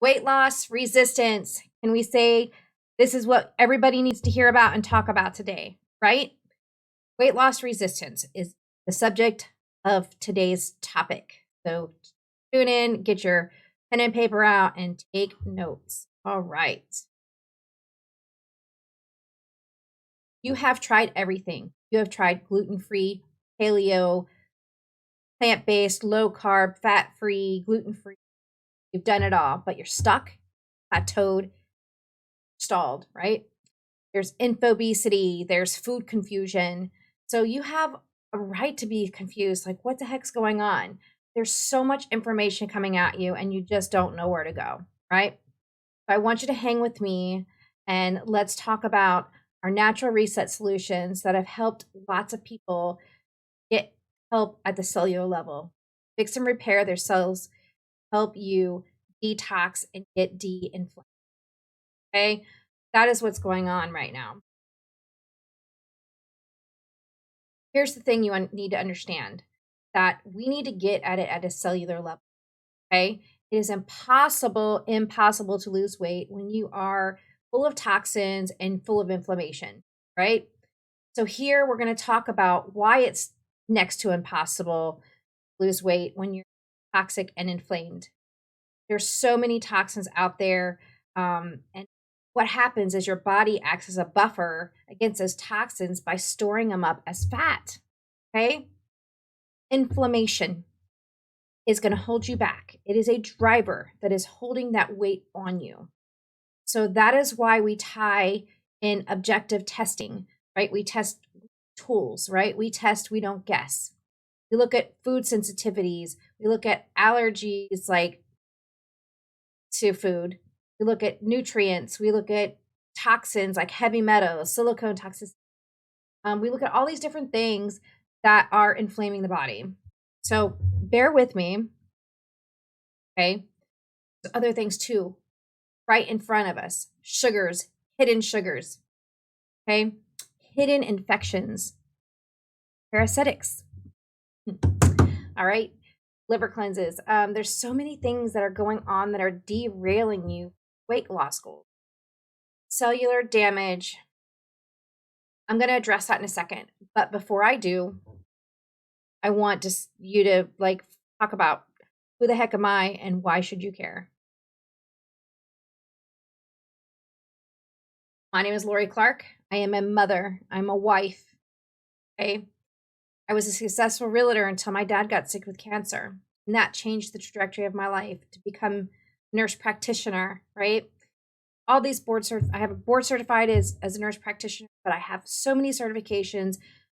Weight loss, resistance. Can we say this is what everybody needs to hear about and talk about today, right? Weight loss resistance is the subject of today's topic. So tune in, get your pen and paper out, and take notes. All right. You have tried everything. You have tried gluten-free, paleo, plant-based, low carb, fat-free, gluten-free. You've done it all, but you're stuck, plateaued, stalled, right? There's infobesity, there's food confusion. So you have a right to be confused. Like, what the heck's going on? There's so much information coming at you and you just don't know where to go, right? So I want you to hang with me and let's talk about our natural reset solutions that have helped lots of people get help at the cellular level. Fix and repair their cells, help you detox and get de-inflamed. Okay? That is what's going on right now. Here's the thing you need to understand, that we need to get at it at a cellular level. Okay? It is impossible to lose weight when you are full of toxins and full of inflammation, right? So here we're going to talk about why it's next to impossible to lose weight when you're toxic and inflamed. There's so many toxins out there, and what happens is your body acts as a buffer against those toxins by storing them up as fat. Okay? Inflammation is going to hold you back. It is a driver that is holding that weight on you. So that is why we tie in objective testing, right? We test tools, right? We test, we don't guess. We look at food sensitivities. We look at allergies like to food. We look at nutrients. We look at toxins like heavy metals, silicone toxicity. We look at all these different things that are inflaming the body. So bear with me. Okay. There's other things too, right in front of us. Sugars, hidden sugars. Okay. Hidden infections, parasitics. All right. Liver cleanses. There's so many things that are going on that are derailing you weight loss goals. Cellular damage. I'm going to address that in a second. But before I do, I want you to talk about who the heck am I and why should you care? My name is Lori Clark. I am a mother. I'm a wife. Okay. I was a successful realtor until my dad got sick with cancer. And that changed the trajectory of my life to become a nurse practitioner, right? All these I have a board certified as a nurse practitioner, but I have so many certifications,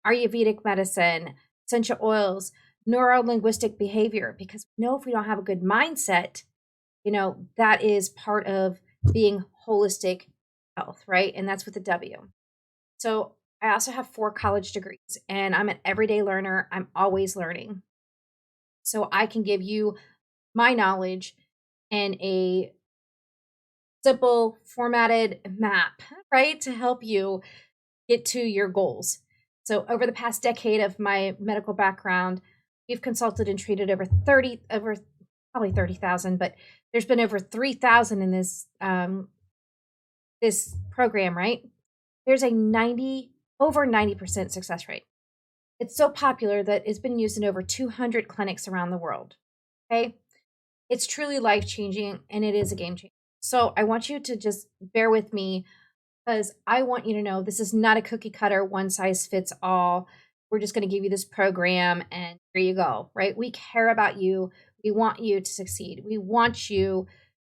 Ayurvedic medicine, essential oils, neuro-linguistic behavior, because we know if we don't have a good mindset, that is part of being holistic health, right? And that's with the W. So I also have 4 college degrees and I'm an everyday learner. I'm always learning. So I can give you my knowledge in a simple formatted map, right? To help you get to your goals. So over the past decade of my medical background, we've consulted and treated over probably 30,000, but there's been over 3,000 in this program, right? There's over 90% success rate. It's so popular that it's been used in over 200 clinics around the world. Okay. It's truly life-changing and it is a game changer. So I want you to just bear with me because I want you to know this is not a cookie cutter, one size fits all. We're just going to give you this program and here you go, right? We care about you. We want you to succeed. We want you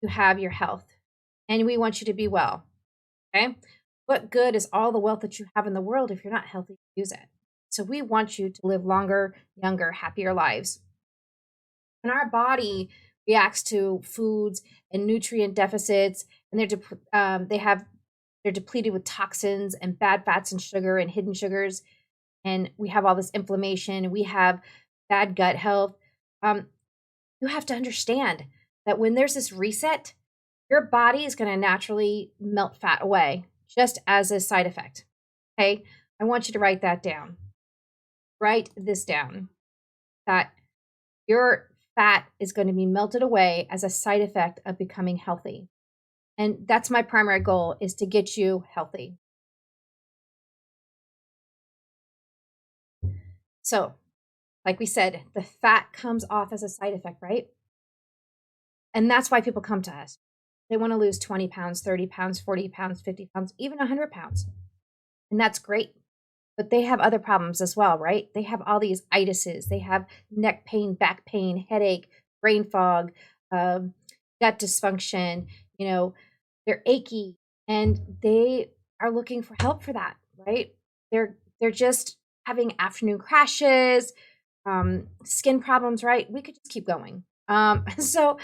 to have your health and we want you to be well. Okay. What good is all the wealth that you have in the world if you're not healthy to use it? So we want you to live longer, younger, happier lives. And our body reacts to foods and nutrient deficits, and they're depleted with toxins and bad fats and sugar and hidden sugars. And we have all this inflammation and we have bad gut health. You have to understand that when there's this reset, your body is going to naturally melt fat away just as a side effect. Okay. I want you to write that down. Write this down, that your fat is going to be melted away as a side effect of becoming healthy. And that's my primary goal, is to get you healthy. So, like we said, the fat comes off as a side effect, right? And that's why people come to us. They want to lose 20 pounds, 30 pounds, 40 pounds, 50 pounds, even 100 pounds. And that's great. But they have other problems as well, right? They have all these itises. They have neck pain, back pain, headache, brain fog, gut dysfunction. They're achy, and they are looking for help for that, right? They're just having afternoon crashes, skin problems, right? We could just keep going. So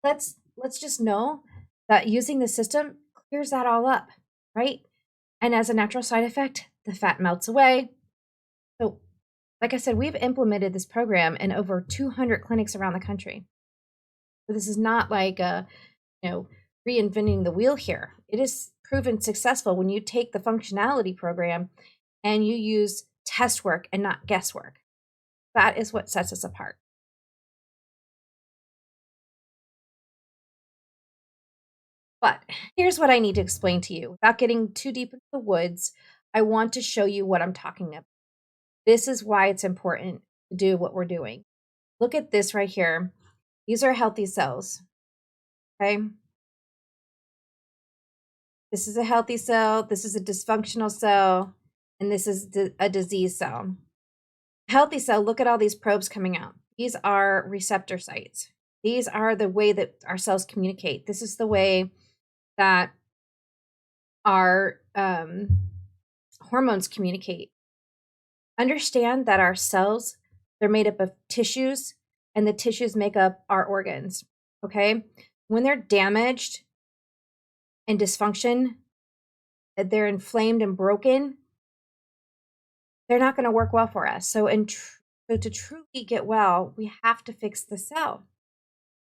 let's just know that using the system clears that all up, right? And as a natural side effect, the fat melts away. So, like I said, we've implemented this program in over 200 clinics around the country. So this is not like you know, reinventing the wheel here. It is proven successful when you take the functionality program and you use test work and not guesswork. That is what sets us apart. But here's what I need to explain to you. Without getting too deep into the woods, I want to show you what I'm talking about. This is why it's important to do what we're doing. Look at this right here. These are healthy cells. Okay. This is a healthy cell. This is a dysfunctional cell. And this is a disease cell. Healthy cell, look at all these probes coming out. These are receptor sites. These are the way that our cells communicate. This is the way that our hormones communicate. Understand that our cells, they're made up of tissues, and the tissues make up our organs. Okay. When they're damaged and dysfunction, they're inflamed and broken, they're not going to work well for us. So, so to truly get well, we have to fix the cell.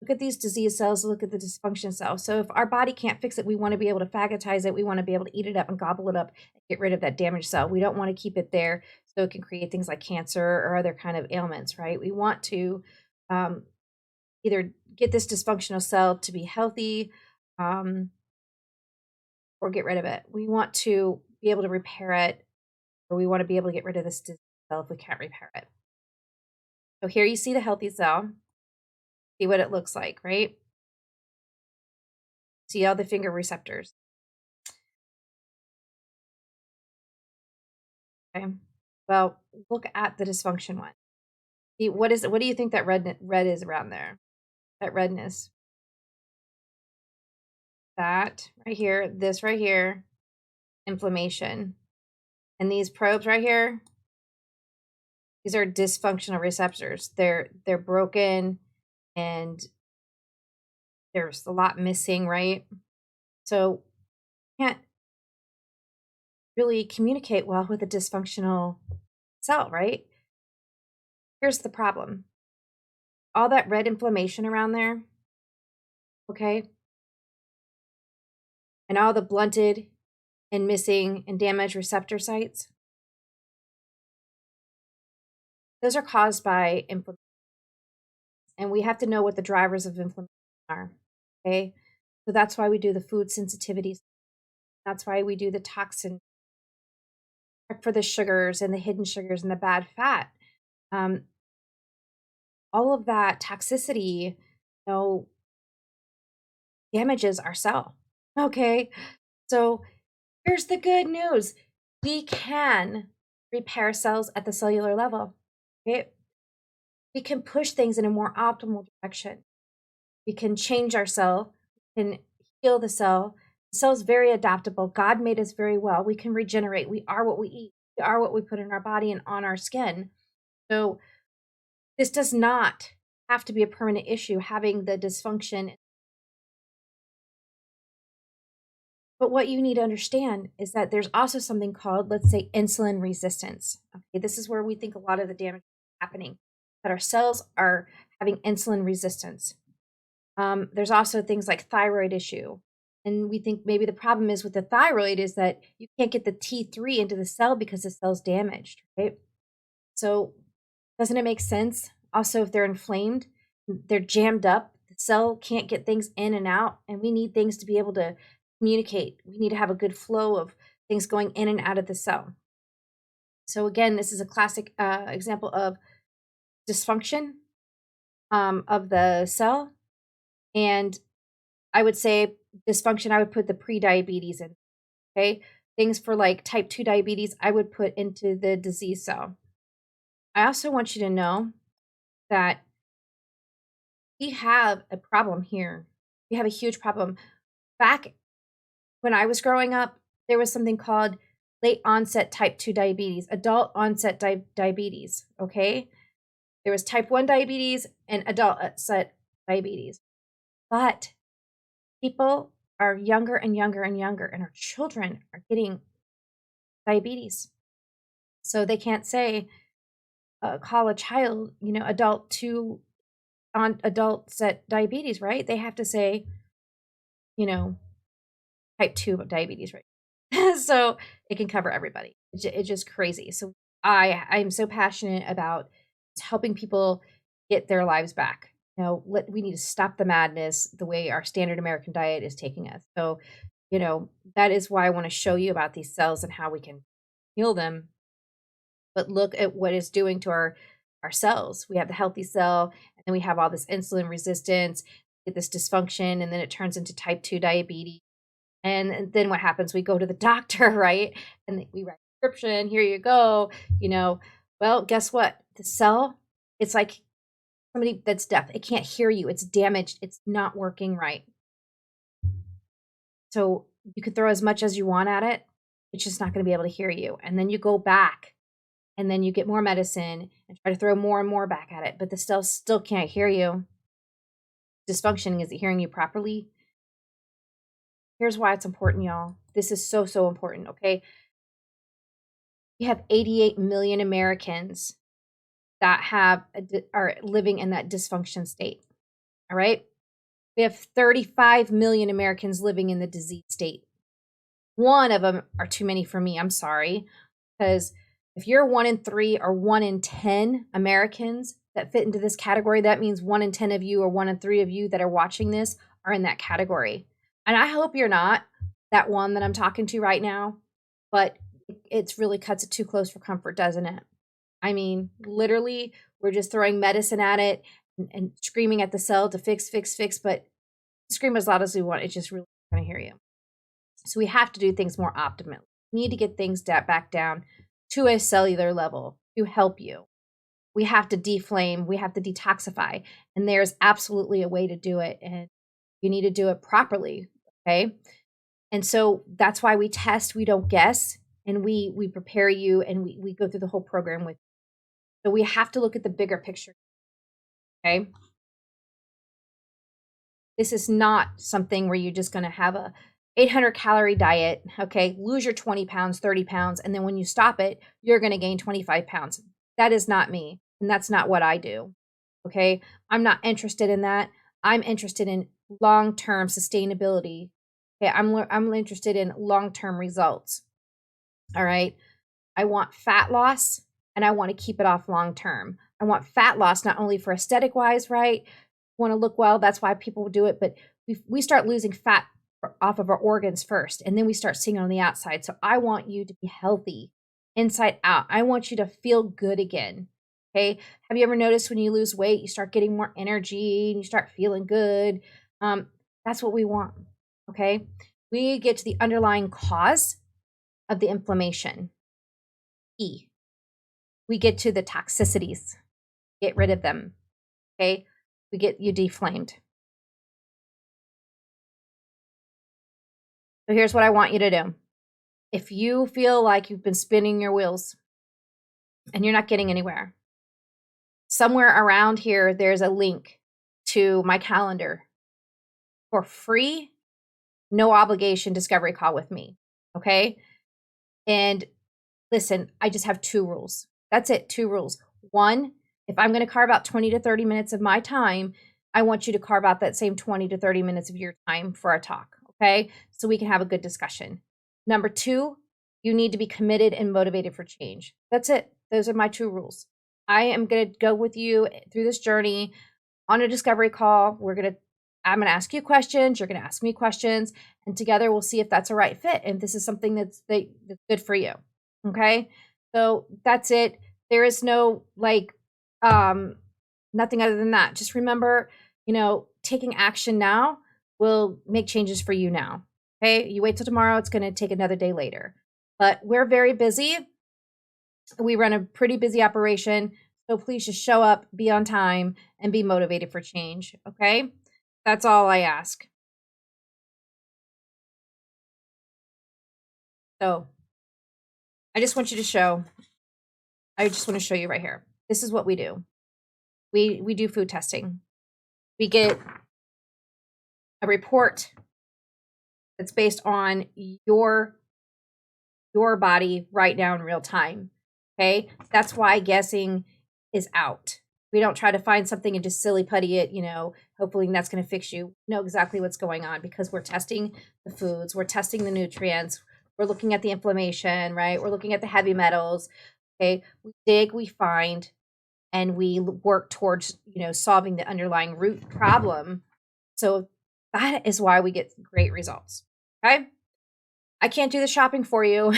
Look at these disease cells, look at the dysfunction cells. So if our body can't fix it, we want to be able to phagotize it. We want to be able to eat it up and gobble it up and get rid of that damaged cell. We don't want to keep it there so it can create things like cancer or other kind of ailments, right? We want to either get this dysfunctional cell to be healthy, or get rid of it. We want to be able to repair it, or we want to be able to get rid of this disease cell if we can't repair it. So here you see the healthy cell. See what it looks like, right? See all the finger receptors. Okay. Well, look at the dysfunction one. What is it? What do you think that red is around there? That redness. That right here, this right here, inflammation. And these probes right here, these are dysfunctional receptors. They're broken, and there's a lot missing, right? So can't really communicate well with a dysfunctional cell, right? Here's the problem. All that red inflammation around there, okay? And all the blunted and missing and damaged receptor sites, those are caused by inflammation. And we have to know what the drivers of inflammation are, okay? So that's why we do the food sensitivities. That's why we do the toxin for the sugars and the hidden sugars and the bad fat. Um, all of that toxicity, damages our cell. Okay. So here's the good news. We can repair cells at the cellular level. Okay. We can push things in a more optimal direction. We can change our cell, we can heal the cell. The cell is very adaptable. God made us very well. We can regenerate. We are what we eat. We are what we put in our body and on our skin. So this does not have to be a permanent issue, having the dysfunction. But what you need to understand is that there's also something called, let's say, insulin resistance. Okay, this is where we think a lot of the damage is happening, that our cells are having insulin resistance. There's also things like thyroid issue. And we think maybe the problem is with the thyroid is that you can't get the T3 into the cell because the cell's damaged, right? So doesn't it make sense? Also, if they're inflamed, they're jammed up. The cell can't get things in and out, and we need things to be able to communicate. We need to have a good flow of things going in and out of the cell. So again, this is a classic example of dysfunction of the cell. And I would say dysfunction, I would put the pre-diabetes in. Okay. Things for like type 2 diabetes, I would put into the disease cell. I also want you to know that we have a problem here. We have a huge problem. Back when I was growing up, there was something called late onset type 2 diabetes, adult onset diabetes. Okay. There was type 1 diabetes and adult onset diabetes. But people are younger and younger and younger, and our children are getting diabetes. So they can't say, call a child, adult to on adult set diabetes, right? They have to say, you know, type 2 diabetes, right? So it can cover everybody. It's just crazy. So I'm so passionate about helping people get their lives back. We need to stop the madness the way our standard American diet is taking us. So, that is why I want to show you about these cells and how we can heal them. But look at what it's doing to our cells. We have the healthy cell, and then we have all this insulin resistance, get this dysfunction, and then it turns into type 2 diabetes. And then what happens? We go to the doctor, right? And we write a prescription, here you go, well, guess what? The cell, it's like somebody that's deaf. It can't hear you. It's damaged. It's not working right. So you could throw as much as you want at it. It's just not going to be able to hear you. And then you go back and then you get more medicine and try to throw more and more back at it. But the cell still can't hear you. Dysfunctioning is it hearing you properly? Here's why it's important, y'all. This is so, so important, okay? We have 88 million Americans that are living in that dysfunction state, all right? We have 35 million Americans living in the disease state. One of them are too many for me, I'm sorry, because if you're 1 in 3 or 1 in 10 Americans that fit into this category, that means 1 in 10 of you or 1 in 3 of you that are watching this are in that category. And I hope you're not that one that I'm talking to right now, but it really cuts it too close for comfort, doesn't it? I mean, literally, we're just throwing medicine at it and screaming at the cell to fix, but scream as loud as we want. It's just really not going to hear you. So we have to do things more optimally. We need to get things back down to a cellular level to help you. We have to deflame. We have to detoxify. And there's absolutely a way to do it. And you need to do it properly. Okay. And so that's why we test, we don't guess, and we prepare you, and we go through the whole program with you. So we have to look at the bigger picture. Okay. This is not something where you're just going to have a 800 calorie diet. Okay. Lose your 20 pounds, 30 pounds. And then when you stop it, you're going to gain 25 pounds. That is not me. And that's not what I do. Okay. I'm not interested in that. I'm interested in long-term sustainability. Okay. I'm interested in long-term results. All right. I want fat loss, and I want to keep it off long-term. I want fat loss, not only for aesthetic wise, right? Want to look well. That's why people do it. But we start losing fat off of our organs first, and then we start seeing it on the outside. So I want you to be healthy inside out. I want you to feel good again. Okay. Have you ever noticed when you lose weight, you start getting more energy and you start feeling good? That's what we want. Okay. We get to the underlying cause of the inflammation. E. We get to the toxicities. Get rid of them. Okay. We get you deflamed. So here's what I want you to do. If you feel like you've been spinning your wheels and you're not getting anywhere, somewhere around here, there's a link to my calendar for free, no obligation discovery call with me. Okay. And listen, I just have 2 rules. That's it. 2 rules. 1, if I'm going to carve out 20 to 30 minutes of my time, I want you to carve out that same 20 to 30 minutes of your time for our talk. Okay. So we can have a good discussion. Number 2, you need to be committed and motivated for change. That's it. Those are my 2 rules. I am going to go with you through this journey on a discovery call. I'm going to ask you questions. You're going to ask me questions, and together we'll see if that's a right fit. And this is something that's good for you. Okay. So that's it. There is no like, nothing other than that. Just remember, taking action now will make changes for you now. Okay. You wait till tomorrow, it's going to take another day later. But we're very busy. We run a pretty busy operation. So please just show up, be on time, and be motivated for change. Okay. That's all I ask. So I just want you to show, I just want to show you right here. This is what we do. We do food testing. We get a report that's based on your body right now in real time. Okay? That's why guessing is out. We don't try to find something and just silly putty it, hopefully that's going to fix you. Know exactly what's going on because we're testing the foods, we're testing the nutrients, we're looking at the inflammation, right? We're looking at the heavy metals. Okay? We dig, we find, and we work towards, solving the underlying root problem. So that is why we get great results. Okay? I can't do the shopping for you,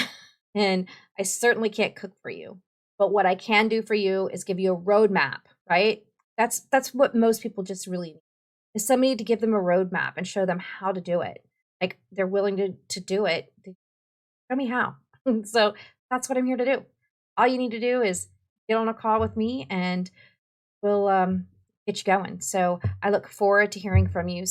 and I certainly can't cook for you. But what I can do for you is give you a roadmap, right? That's what most people just really need, is somebody to give them a roadmap and show them how to do it. Like they're willing to do it. Show me how. So that's what I'm here to do. All you need to do is get on a call with me and we'll get you going. So I look forward to hearing from you